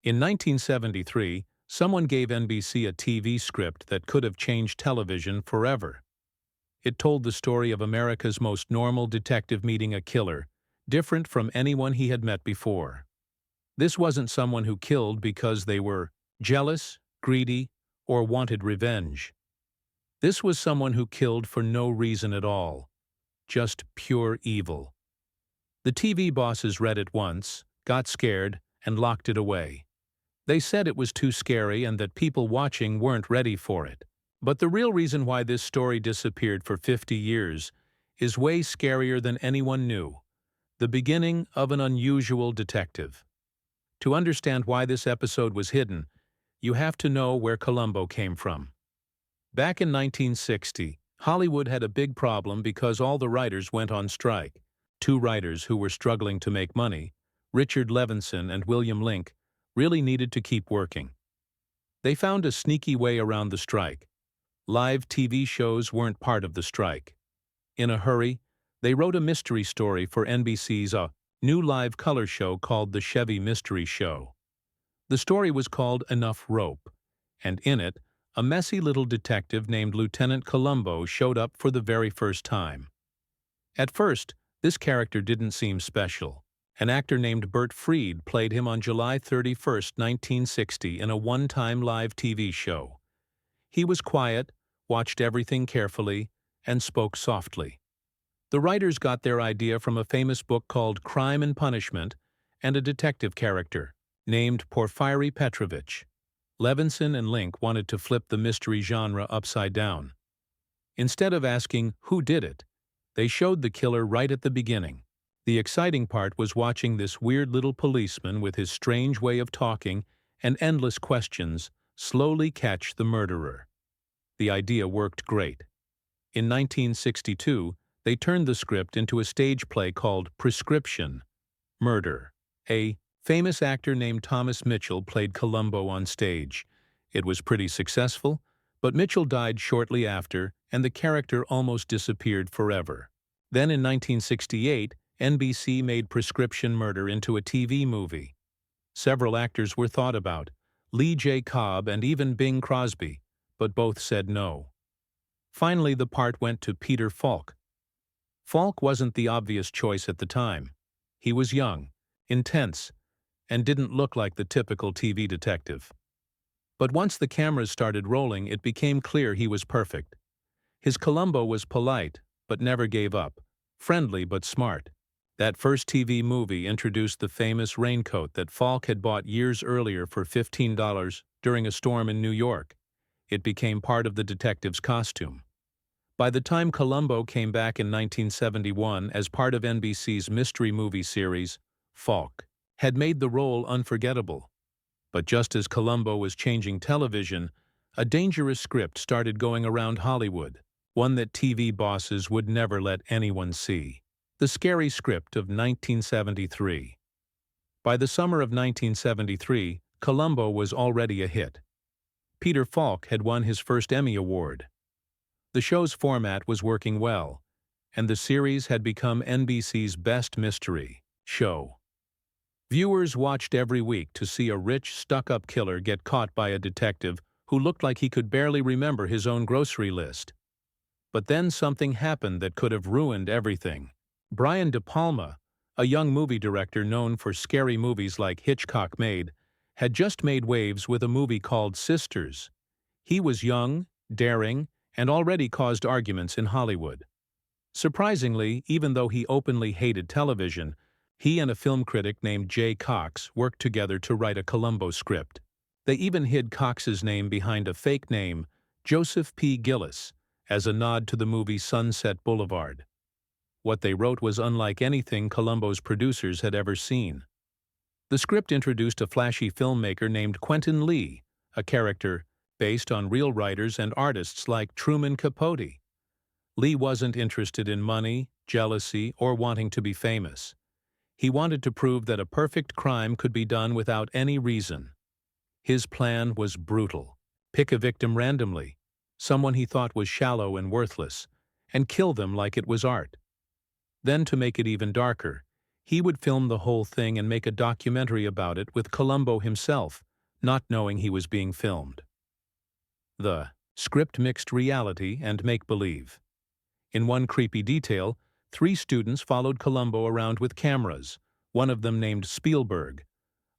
In 1973, someone gave NBC a TV script that could have changed television forever. It told the story of America's most normal detective meeting a killer, different from anyone he had met before. This wasn't someone who killed because they were jealous, greedy, or wanted revenge. This was someone who killed for no reason at all, just pure evil. The TV bosses read it once, got scared, and locked it away. They said it was too scary and that people watching weren't ready for it. But the real reason why this story disappeared for 50 years is way scarier than anyone knew: the beginning of an unusual detective. To understand why this episode was hidden, you have to know where Columbo came from. Back in 1960, Hollywood had a big problem because all the writers went on strike. Two writers who were struggling to make money, Richard Levinson and William Link, really needed to keep working. They found a sneaky way around the strike. Live TV shows weren't part of the strike. In a hurry, they wrote a mystery story for NBC's new live color show called The Chevy Mystery Show. The story was called Enough Rope, and in it, a messy little detective named Lieutenant Columbo showed up for the very first time. At first, this character didn't seem special. An actor named Bert Freed played him on July 31, 1960 in a one-time live TV show. He was quiet, watched everything carefully, and spoke softly. The writers got their idea from a famous book called Crime and Punishment and a detective character named Porfiry Petrovich. Levinson and Link wanted to flip the mystery genre upside down. Instead of asking who did it, they showed the killer right at the beginning. The exciting part was watching this weird little policeman with his strange way of talking and endless questions slowly catch the murderer. The idea worked great. In 1962, they turned the script into a stage play called Prescription, Murder. A famous actor named Thomas Mitchell played Columbo on stage. It was pretty successful, but Mitchell died shortly after, and the character almost disappeared forever. Then in 1968, NBC made Prescription Murder into a TV movie. Several actors were thought about, Lee J. Cobb and even Bing Crosby, but both said no. Finally, the part went to Peter Falk. Falk wasn't the obvious choice at the time. He was young, intense, and didn't look like the typical TV detective. But once the cameras started rolling, it became clear he was perfect. His Columbo was polite, but never gave up, friendly but smart. That first TV movie introduced the famous raincoat that Falk had bought years earlier for $15 during a storm in New York. It became part of the detective's costume. By the time Columbo came back in 1971 as part of NBC's mystery movie series, Falk had made the role unforgettable. But just as Columbo was changing television, a dangerous script started going around Hollywood, one that TV bosses would never let anyone see. The scary script of 1973. By the summer of 1973, Columbo was already a hit. Peter Falk had won his first Emmy Award. The show's format was working well, and the series had become NBC's best mystery show. Viewers watched every week to see a rich, stuck-up killer get caught by a detective who looked like he could barely remember his own grocery list. But then something happened that could have ruined everything. Brian De Palma, a young movie director known for scary movies like Hitchcock Made, had just made waves with a movie called Sisters. He was young, daring, and already caused arguments in Hollywood. Surprisingly, even though he openly hated television, he and a film critic named Jay Cox worked together to write a Columbo script. They even hid Cox's name behind a fake name, Joseph P. Gillis, as a nod to the movie Sunset Boulevard. What they wrote was unlike anything Columbo's producers had ever seen. The script introduced a flashy filmmaker named Quentin Lee, a character based on real writers and artists like Truman Capote. Lee wasn't interested in money, jealousy, or wanting to be famous. He wanted to prove that a perfect crime could be done without any reason. His plan was brutal. Pick a victim randomly, someone he thought was shallow and worthless, and kill them like it was art. Then, to make it even darker, He would film the whole thing and make a documentary about it with Columbo himself, not knowing he was being filmed. The script mixed reality and make-believe. In one creepy detail, 3 students followed Columbo around with cameras, one of them named Spielberg,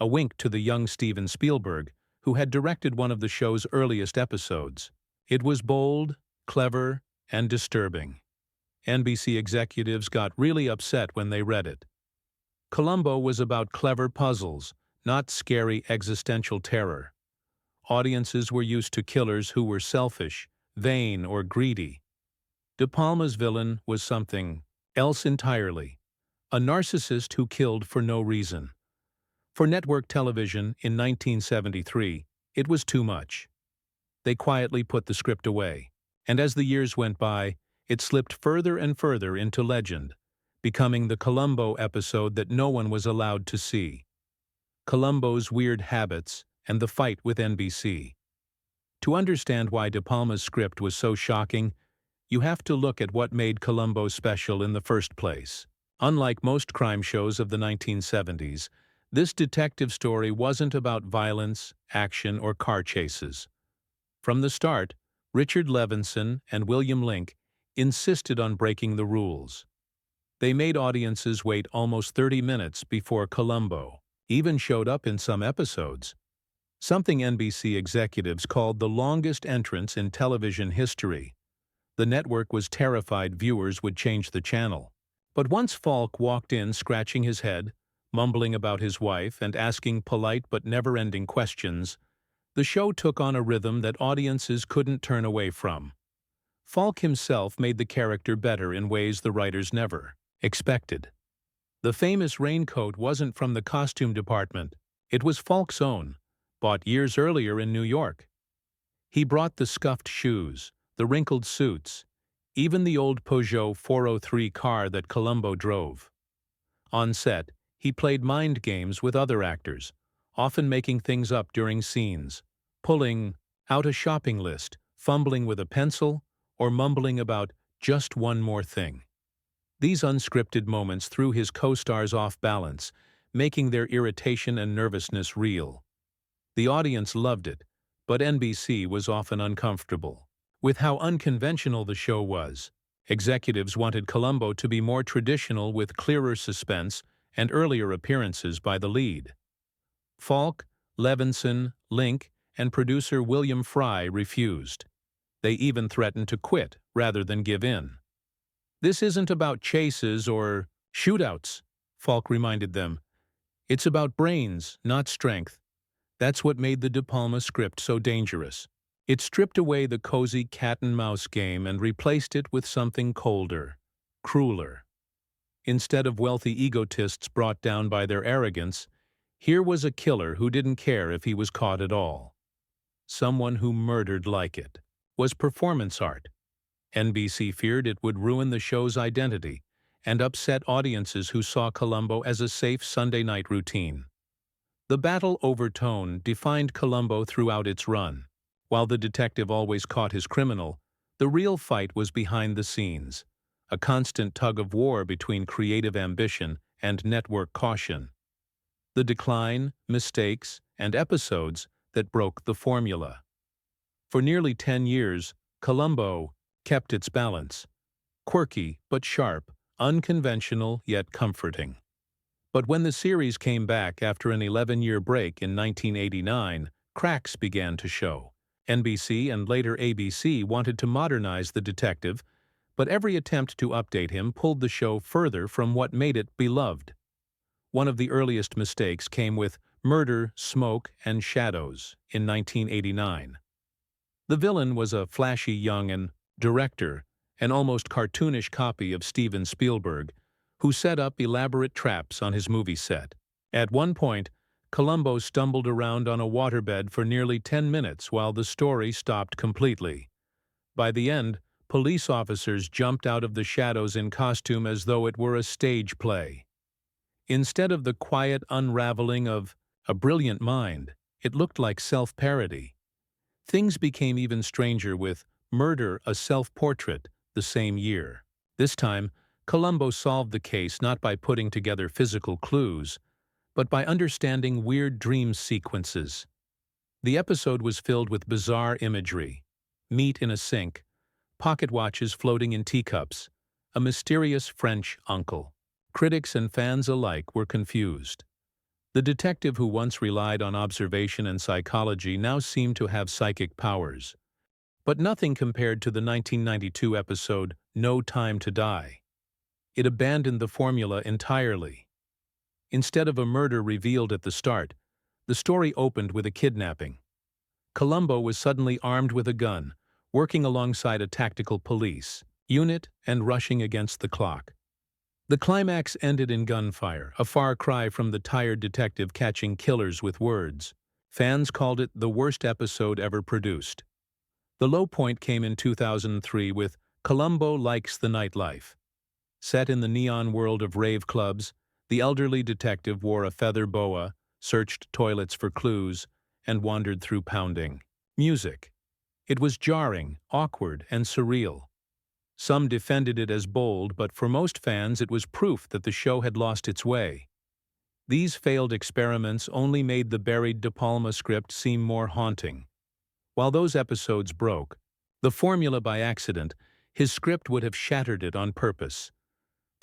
a wink to the young Steven Spielberg, who had directed one of the show's earliest episodes. It was bold, clever, and disturbing. NBC executives got really upset when they read it. Columbo was about clever puzzles, not scary existential terror. Audiences were used to killers who were selfish, vain, or greedy. De Palma's villain was something else entirely, a narcissist who killed for no reason. For network television in 1973, it was too much. They quietly put the script away, and as the years went by, it slipped further and further into legend, becoming the Columbo episode that no one was allowed to see. Columbo's weird habits and the fight with NBC. To understand why De Palma's script was so shocking, you have to look at what made Columbo special in the first place. Unlike most crime shows of the 1970s, this detective story wasn't about violence, action, or car chases. From the start, Richard Levinson and William Link insisted on breaking the rules. They made audiences wait almost 30 minutes before Columbo even showed up in some episodes, something NBC executives called the longest entrance in television history. The network was terrified viewers would change the channel. But once Falk walked in scratching his head, mumbling about his wife and asking polite but never-ending questions, the show took on a rhythm that audiences couldn't turn away from. Falk himself made the character better in ways the writers never expected. The famous raincoat wasn't from the costume department. It was Falk's own, bought years earlier in New York. He brought the scuffed shoes, the wrinkled suits, even the old Peugeot 403 car that Columbo drove. On set, he played mind games with other actors, often making things up during scenes, pulling out a shopping list, fumbling with a pencil, or mumbling about just one more thing. These unscripted moments threw his co-stars off balance, making their irritation and nervousness real. The audience loved it, but NBC was often uncomfortable with how unconventional the show was. Executives wanted Columbo to be more traditional with clearer suspense and earlier appearances by the lead. Falk, Levinson, Link, and producer William Fry refused. They even threatened to quit rather than give in. "This isn't about chases or shootouts," Falk reminded them. "It's about brains, not strength." That's what made the De Palma script so dangerous. It stripped away the cozy cat-and-mouse game and replaced it with something colder, crueler. Instead of wealthy egotists brought down by their arrogance, here was a killer who didn't care if he was caught at all. Someone who murdered like it was performance art. NBC feared it would ruin the show's identity and upset audiences who saw Columbo as a safe Sunday night routine. The battle over tone defined Columbo throughout its run. While the detective always caught his criminal, the real fight was behind the scenes, a constant tug-of-war between creative ambition and network caution. The decline, mistakes, and episodes that broke the formula. For nearly 10 years, Columbo kept its balance. Quirky but sharp, unconventional yet comforting. But when the series came back after an 11-year break in 1989, cracks began to show. NBC and later ABC wanted to modernize the detective, but every attempt to update him pulled the show further from what made it beloved. One of the earliest mistakes came with Murder, Smoke, and Shadows in 1989. The villain was a flashy young director, an almost cartoonish copy of Steven Spielberg, who set up elaborate traps on his movie set. At one point, Columbo stumbled around on a waterbed for nearly 10 minutes while the story stopped completely. By the end, police officers jumped out of the shadows in costume as though it were a stage play. Instead of the quiet unraveling of a brilliant mind, it looked like self-parody. Things became even stranger with Murder, a Self-Portrait the same year. This time, Columbo solved the case not by putting together physical clues, but by understanding weird dream sequences. The episode was filled with bizarre imagery: meat in a sink, pocket watches floating in teacups, a mysterious French uncle. Critics and fans alike were confused. The detective who once relied on observation and psychology now seemed to have psychic powers. But nothing compared to the 1992 episode No Time to Die. It abandoned the formula entirely. Instead of a murder revealed at the start, the story opened with a kidnapping. Columbo was suddenly armed with a gun, working alongside a tactical police unit and rushing against the clock. The climax ended in gunfire, a far cry from the tired detective catching killers with words. Fans called it the worst episode ever produced. The low point came in 2003 with Columbo Likes the Nightlife. Set in the neon world of rave clubs, the elderly detective wore a feather boa, searched toilets for clues, and wandered through pounding music. It was jarring, awkward, and surreal. Some defended it as bold, but for most fans it was proof that the show had lost its way. These failed experiments only made the buried De Palma script seem more haunting. While those episodes broke the formula by accident, his script would have shattered it on purpose.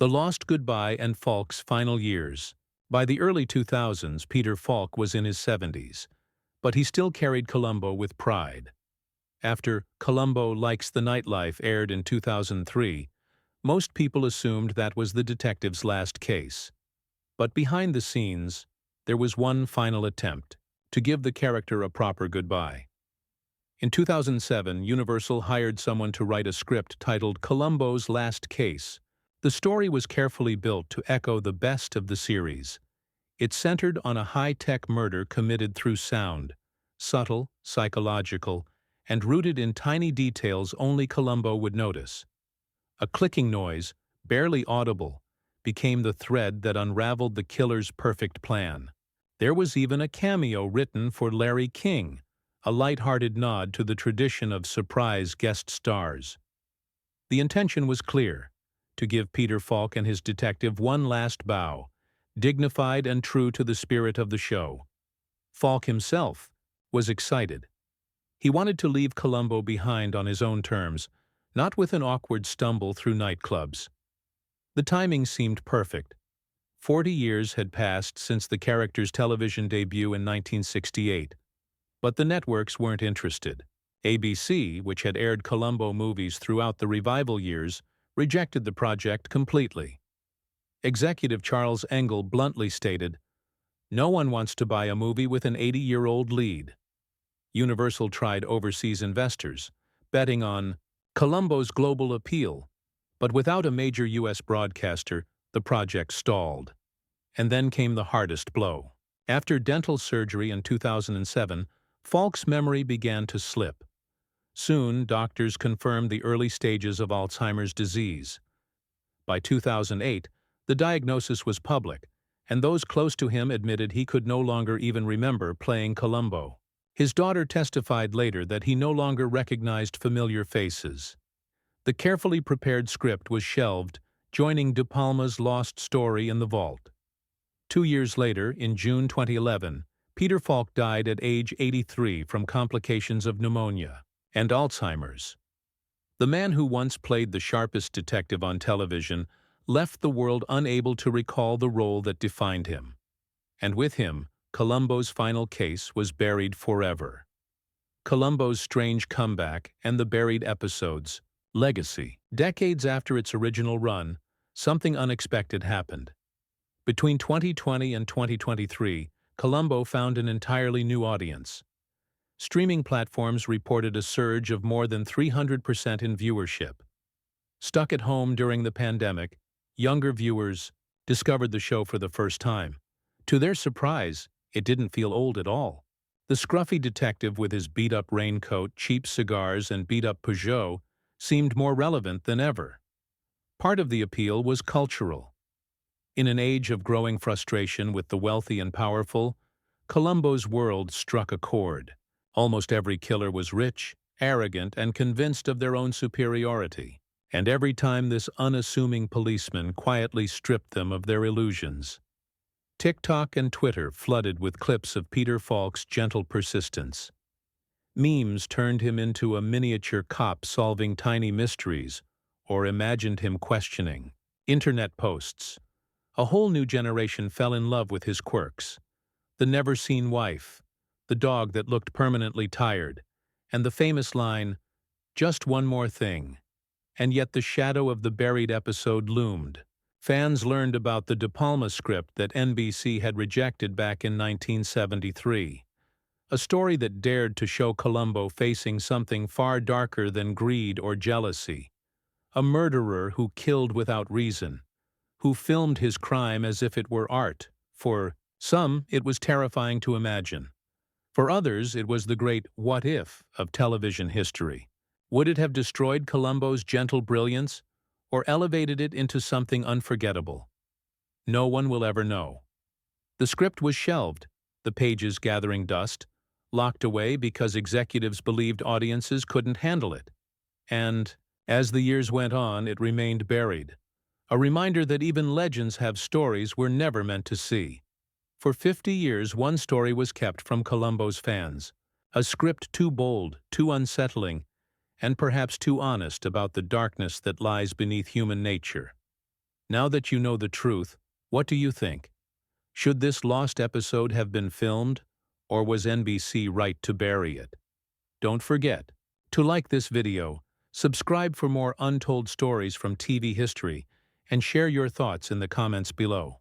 The Lost Goodbye and Falk's final years. By the early 2000s, Peter Falk was in his 70s, but he still carried Columbo with pride. After Columbo Likes the Nightlife aired in 2003, most people assumed that was the detective's last case. But behind the scenes, there was one final attempt to give the character a proper goodbye. In 2007, Universal hired someone to write a script titled Columbo's Last Case. The story was carefully built to echo the best of the series. It centered on a high-tech murder committed through sound, subtle, psychological, and rooted in tiny details only Columbo would notice. A clicking noise, barely audible, became the thread that unraveled the killer's perfect plan. There was even a cameo written for Larry King, a light-hearted nod to the tradition of surprise guest stars. The intention was clear: to give Peter Falk and his detective one last bow, dignified and true to the spirit of the show. Falk himself was excited. He wanted to leave Columbo behind on his own terms, not with an awkward stumble through nightclubs. The timing seemed perfect. 40 years had passed since the character's television debut in 1968. But the networks weren't interested. ABC, which had aired Columbo movies throughout the revival years, rejected the project completely. Executive Charles Engel bluntly stated, "No one wants to buy a movie with an 80-year-old lead." Universal tried overseas investors, betting on Columbo's global appeal, but without a major U.S. broadcaster, the project stalled. And then came the hardest blow. After dental surgery in 2007, Falk's memory began to slip. Soon, doctors confirmed the early stages of Alzheimer's disease. By 2008, the diagnosis was public, and those close to him admitted he could no longer even remember playing Columbo. His daughter testified later that he no longer recognized familiar faces. The carefully prepared script was shelved, joining De Palma's lost story in the vault. 2 years later, in June 2011, Peter Falk died at age 83 from complications of pneumonia and Alzheimer's. The man who once played the sharpest detective on television left the world unable to recall the role that defined him. And with him, Columbo's final case was buried forever. Columbo's strange comeback and the buried episodes. Legacy. Decades after its original run, something unexpected happened. Between 2020 and 2023, Columbo found an entirely new audience. Streaming platforms reported a surge of more than 300% in viewership. Stuck at home during the pandemic, younger viewers discovered the show for the first time. To their surprise, it didn't feel old at all. The scruffy detective with his beat-up raincoat, cheap cigars, and beat-up Peugeot seemed more relevant than ever. Part of the appeal was cultural. In an age of growing frustration with the wealthy and powerful, Columbo's world struck a chord. Almost every killer was rich, arrogant, and convinced of their own superiority. And every time this unassuming policeman quietly stripped them of their illusions. TikTok and Twitter flooded with clips of Peter Falk's gentle persistence. Memes turned him into a miniature cop solving tiny mysteries, or imagined him questioning. Internet posts. A whole new generation fell in love with his quirks. The never-seen wife, the dog that looked permanently tired, and the famous line, "Just one more thing." And yet the shadow of the buried episode loomed. Fans learned about the De Palma script that NBC had rejected back in 1973. A story that dared to show Columbo facing something far darker than greed or jealousy. A murderer who killed without reason, who filmed his crime as if it were art. For some, it was terrifying to imagine. For others, it was the great what if of television history. Would it have destroyed Columbo's gentle brilliance, or elevated it into something unforgettable? No one will ever know. The script was shelved, the pages gathering dust, locked away because executives believed audiences couldn't handle it. And, as the years went on, it remained buried. A reminder that even legends have stories we're never meant to see. For 50 years, one story was kept from Columbo's fans. A script too bold, too unsettling, and perhaps too honest about the darkness that lies beneath human nature. Now that you know the truth, what do you think? Should this lost episode have been filmed, or was NBC right to bury it? Don't forget to like this video, subscribe for more untold stories from TV history, and share your thoughts in the comments below.